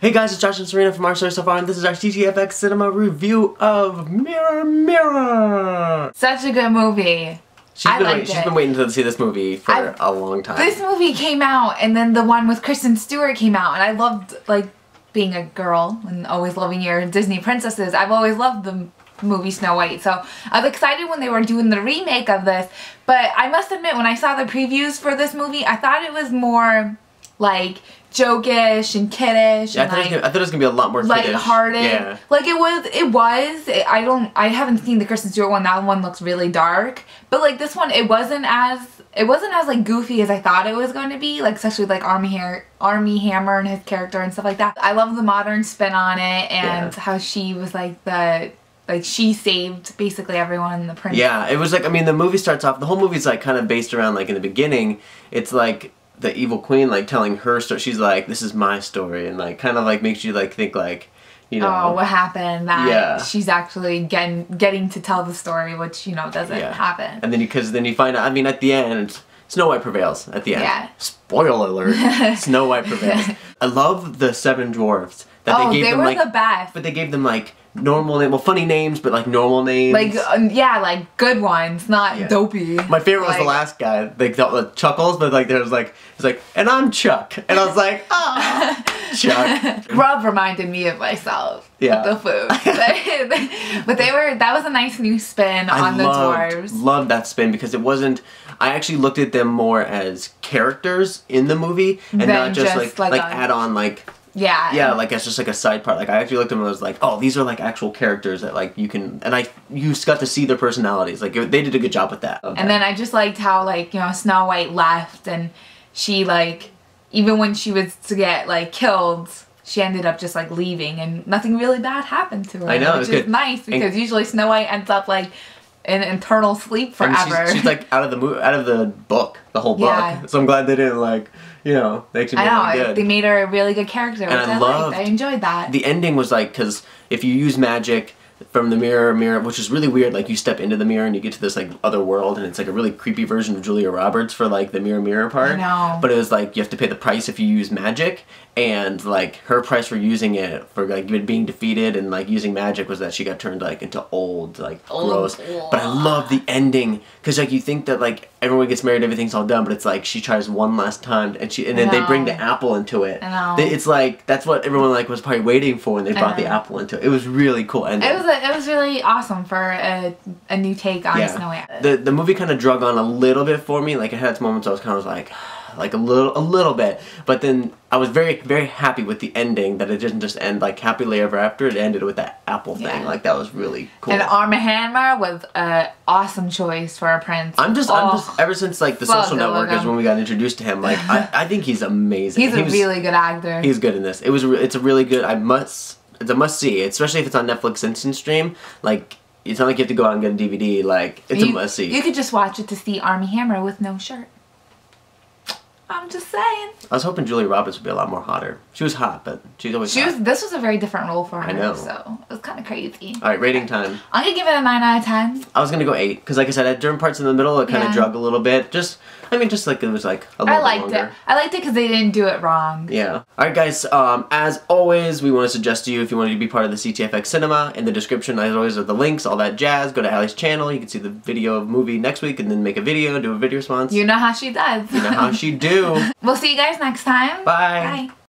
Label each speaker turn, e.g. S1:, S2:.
S1: Hey guys, it's Josh and Serena from our Story So Far, and this is our CTFxCinema review of Re-Animator.
S2: Such a good movie. She's
S1: been waiting to see this movie for a long time.
S2: This movie came out, and then the one with Kristen Stewart came out, and I loved, like, being a girl and always loving your Disney princesses. I've always loved the movie Snow White, so I was excited when they were doing the remake of this, but I must admit, when I saw the previews for this movie, I thought it was more, like, jokish and kiddish.
S1: Yeah,
S2: and
S1: I thought it was gonna be a lot more
S2: lighthearted.
S1: Yeah.
S2: Like I haven't seen the Kristen Stewart one. That one looks really dark. But like this one, it wasn't as like goofy as I thought it was going to be. Like especially like Army Hammer and his character and stuff like that. I love the modern spin on it and how she was like she saved basically everyone in the prince.
S1: Yeah, it was like, I mean, the movie starts off, the whole movie's like kind of based around like in the beginning, it's like the evil queen like telling her story. She's like, this is my story, and like kind of like makes you like think like, you know,
S2: oh, what happened, that she's actually getting to tell the story, which, you know, doesn't happen.
S1: And then you find out, I mean, at the end, Snow White prevails at the end.
S2: Yeah.
S1: Spoiler alert. Snow White prevails. I love the 7 dwarfs that they gave them,
S2: were
S1: like,
S2: the best.
S1: But they gave them like normal name, well, funny names, but like normal names.
S2: Like yeah, like good ones, not dopey.
S1: My favorite was the last guy. Like the Chuckles, but like there was like it's like, and I'm Chuck, and I was like, ah, Chuck.
S2: Rob reminded me of myself. Yeah. With the food, but that was a nice new spin on the dwarves.
S1: Loved that spin because it wasn't. I actually looked at them more as characters in the movie, and not just like add on like. Yeah, like it's just like a side part. Like I actually looked at them and I was like, oh, these are like actual characters that like you can, and you got to see their personalities. Like they did a good job with that.
S2: And then I just liked how like, you know, Snow White left and she like, even when she was to get like killed, she ended up just like leaving and nothing really bad happened to her.
S1: I know,
S2: which is nice because usually Snow White ends up like in eternal sleep forever.
S1: And she's like out of the book, the whole book. Yeah. So I'm glad they didn't like, you know, they actually made her good.
S2: They made her a really good character, which I enjoyed that.
S1: The ending was like, because if you use magic from the mirror, which is really weird, like you step into the mirror and you get to this like other world, and it's like a really creepy version of Julia Roberts for like the mirror part.
S2: I know.
S1: But it was like you have to pay the price if you use magic, and like her price for using it, for like being defeated and like using magic, was that she got turned like into old, gross. But I love the ending because like you think that like everyone gets married, everything's all done, but it's like she tries one last time and then they bring the apple into it.
S2: I know.
S1: It's like that's what everyone like was probably waiting for when they brought the apple into it. It was really cool ending.
S2: It was really awesome for a new take on Snow White.
S1: The movie kind of drug on a little bit for me. Like it had its moments I was kind of like a little bit, but then I was very, very happy with the ending, that it didn't just end like happily ever after. It ended with that apple thing. Like that was really cool.
S2: And Armie Hammer was an awesome choice for a prince.
S1: I'm just ever since like the Social Network is when we got introduced to him. Like I think he's amazing.
S2: He's a really good actor.
S1: He's good in this. It's a really good. It's a must see, especially if it's on Netflix Instant Stream. Like it's not like you have to go out and get a DVD. Like it's a must see.
S2: You could just watch it to see Armie Hammer with no shirt. I'm just saying. I
S1: was hoping Julia Roberts would be a lot more hotter. She was hot, but she's always hot.
S2: This was a very different role for her.
S1: I know.
S2: So it was kind of crazy.
S1: Alright, rating time.
S2: I'm going to give it a 9 out of 10.
S1: I was going to go 8. Because like I said, at certain parts in the middle, it kind of drug a little bit. Just like it was like a little bit longer.
S2: I liked it because they didn't do it wrong.
S1: Yeah. Alright guys, as always, we want to suggest to you, if you wanted to be part of the CTFxCinema, in the description as always are the links, all that jazz. Go to Allie's channel, you can see the video of movie next week, and then make a video, do a video response.
S2: You know how she does.
S1: You know how she do.
S2: We'll see you guys next time.
S1: Bye.
S2: Bye.